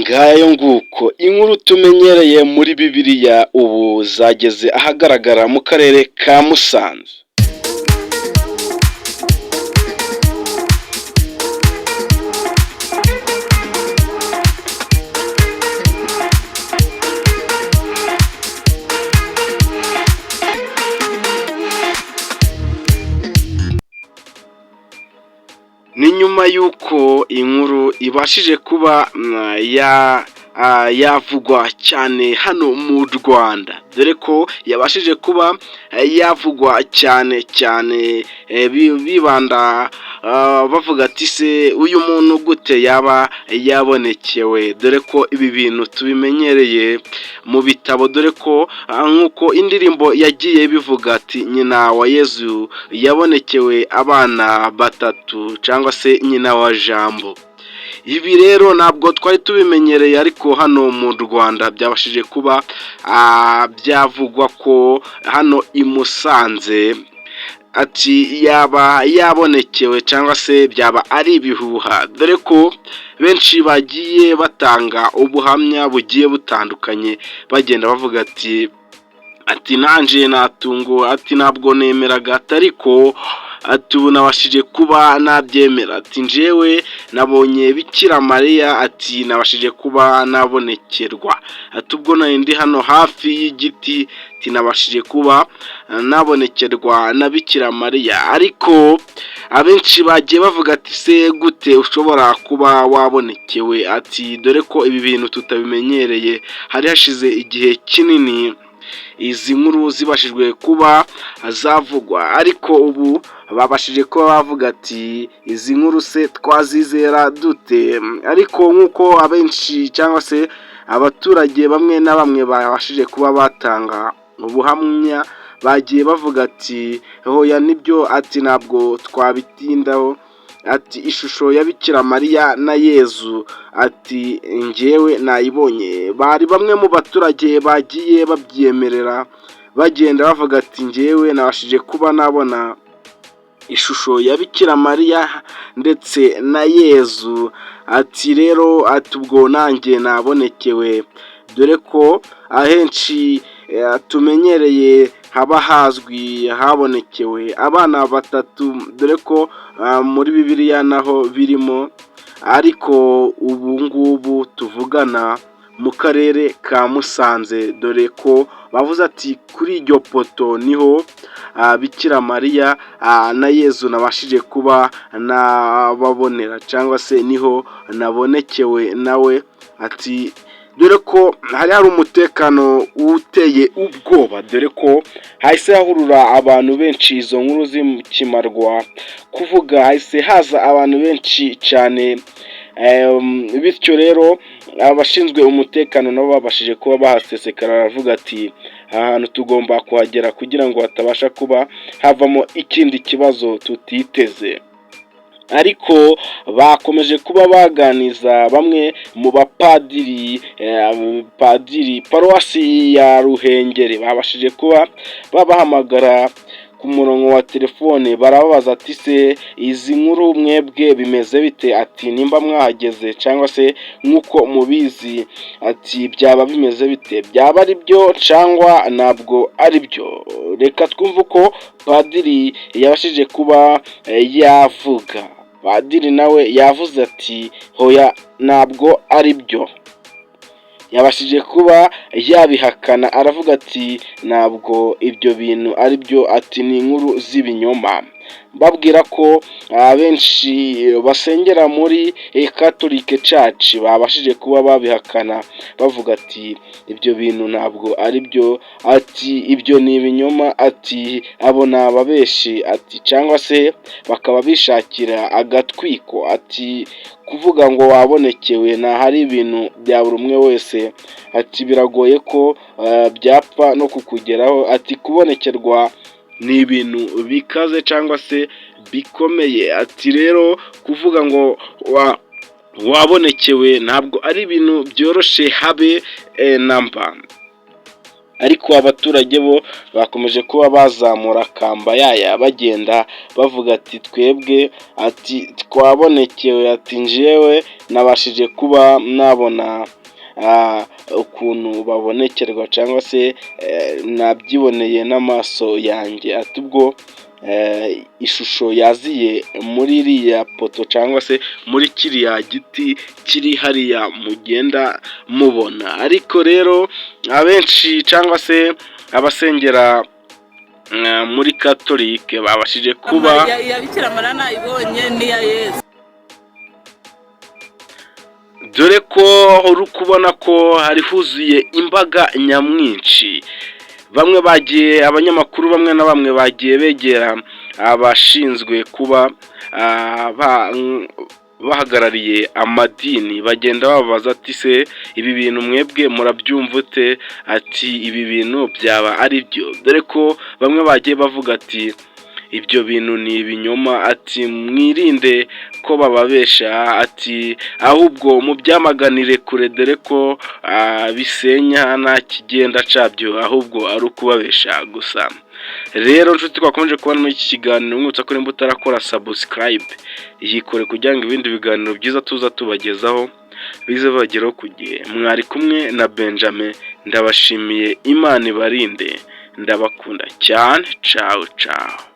ngayo nguko inkuru tumenyereye muri Bibiliya ubu zageze ahagaragara mu karere ka Musanze. Ni nyuma y'uko inkuru ibashije kuba yavugwa cyane hano mu Rwanda, dore ko yabashije kuba yavugwa cyane bibanda bavuga ati se uyu muntu gute yaba yabonekewe, dore ko ibi bintu tubimenyereye mu bitabo, dore ko nk'uko indirimbo yagiye bivuga ati nyina wa Yezu yabonekewe abana batatu cyangwa se nyina wa Jambo. Ibi rero ntabwo twari tubimenyereye, ariko hano mu Rwanda byabashije kuba byavugwa ko hano i Musanze ati yaba yabonekewe cyangwa se byaba ari ibihuha, dore ko benshi bagiye batanga ubuhamya bugiye butandukanye bagenda bavuga ati nanje natungo, ati ntabwo nemeraga, ariko ati ubu nabashije kuba nabyemera, ati njyewe nabonye Bikira Mariya, ati nabashije kuba nabonekerwa, ati ubwo nari ndi hano hafi y'igiti, ati nabashije kuba nabonekerwa na Bikira Mariya. Ariko abenshi bagiye bavuga ati se gute ushobora kuba wabonekewe, ati dore ko ibi bintu tutabimenyereye, hari hashize igihe kinini izi nkuru zibashijwe kuba zavugwa, ariko ubu babashije kuba bavuga ati izi nkuru se twazizera dute. Ariko nk'uko abenshi cyangwa se abaturage bamwe na bamwe babashije kuba batanga ubuhamya, bagiye bavuga ati hoya nibyo, ati ntabwo twabitindaho, ati ishusho ya Bikira Mariya na Yezu, ati njyewe nayibonye. Bari bamwe mu baturage bagiye babyemerera bagenda bavuga ati njyewe nabashije kuba nabona ishusho ya Bikira Mariya ndetse na Yezu, ati rero ati ubwo nanjye nabonekewe, dore ko ahenshi tumenyereye haba hazwi habonekewe abana batatu, dore ko muri Bibiliya naho birimo, ariko ubu ngubu tuvugana mu karere ka Musanze, dore ko bavuze ati kuri iryo poto niho Bikira Mariya na Yezu nabashije kuba nababonera, cyangwa se niho nabonekewe nawe, ati dore ko hari umutekano uteye ubwoba, dore ko hahise hahurura abantu benshi izo nkuru zikimarwa kuvuga, hahise haza abantu benshi cyane, bityo rero abashinzwe umutekano nabo babashije kuba bahasesekara, baravuga ati aha hantu tugomba kuhagera kugira ngo hatabasha kuba havamo ikindi kibazo tutiteze. Ariko bakomeje kuba baganiza bamwe mu bapadiri paruwasi ya Ruhengeri, babashije kuba babahamagara ku murongo wa telefone, barababaza ati se izi nkuru mwebwe bimeze bite, ati nimba mwahageze cyangwa se nk'uko mubizi, ati byaba bimeze bite, byaba ari byo cyangwa ntabwo ari byo. Reka twumve uko padiri yabashije kuba yavuga. Padiri nawe yavuze ati hoya ntabwo ari byo, yabashije kuba yabihakana, aravuga ati ntabwo ibyo bintu ari byo, ati ni inkuru z'ibinyoma. Babwira ko abenshi basengera muri Catholic Church babashije kuba babihakana, bavuga ati ibyo bintu ntabwo ari byo, ati ibyo ni ibinyoma, ati abo ni ababeshi, ati cyangwa se bakaba bishakira agatwiko, ati kuvuga ngo wabonekewe nta hari ibintu bya buri umwe wese, ati biragoye ko byapfa no kukugeraho, ati kubonekerwa ni ibintu bikaze cyangwa se bikomeye, ati rero kuvuga ngo wabonekewe ntabwo ari ibintu byoroshye habe namba. ariko abaturage bo bakomeje kuba bazamura kambaya bagenda bavuga ati twebwe ati twabonekewe, ati njyewe nabashije kuba nabona ukuntu babonekerwa cyangwa se nabyiboneye n'amaso yanjye, ati ubwo ishusho yaziye muri iriya poto cyangwa se muri kiriya giti kiri hariya mugenda mubona. Ariko rero abenshi cyangwa se abasengera muri katolike babashije kuba iya Bikira Mariya nayibonye n'iya Yesu, dore ko uri kubona ko hari huzuye imbaga nyamwinshi. Bamwe bagiye, abanyamakuru bamwe na bamwe bagiye begera abashinzwe kuba bahagarariye amadini, bagenda bababaza ati se ibi bintu mwebwe murabyumva ute, ati ibi bintu byaba ari byo, dore ko bamwe bagiye bavuga ati ibyo bintu ni ibinyoma, ati mwirinde ko bababesha, ati ahubwo mubyamaganire kure, dore ko bisenya nta kigenda cyabyo, ahubwo ari ukubabesha gusa. Rero nshuti twakomeje kubona muri iki kiganiro, mwutsa ko nimba utarakora subscribe yikore kugira ngo ibindi biganiro byiza tuza tubagezaho bize bageraho ku gihe. Mwari kumwe na Benjamin, ndabashimiye, Imana ibarinde, ndabakunda cyane, ciao ciao.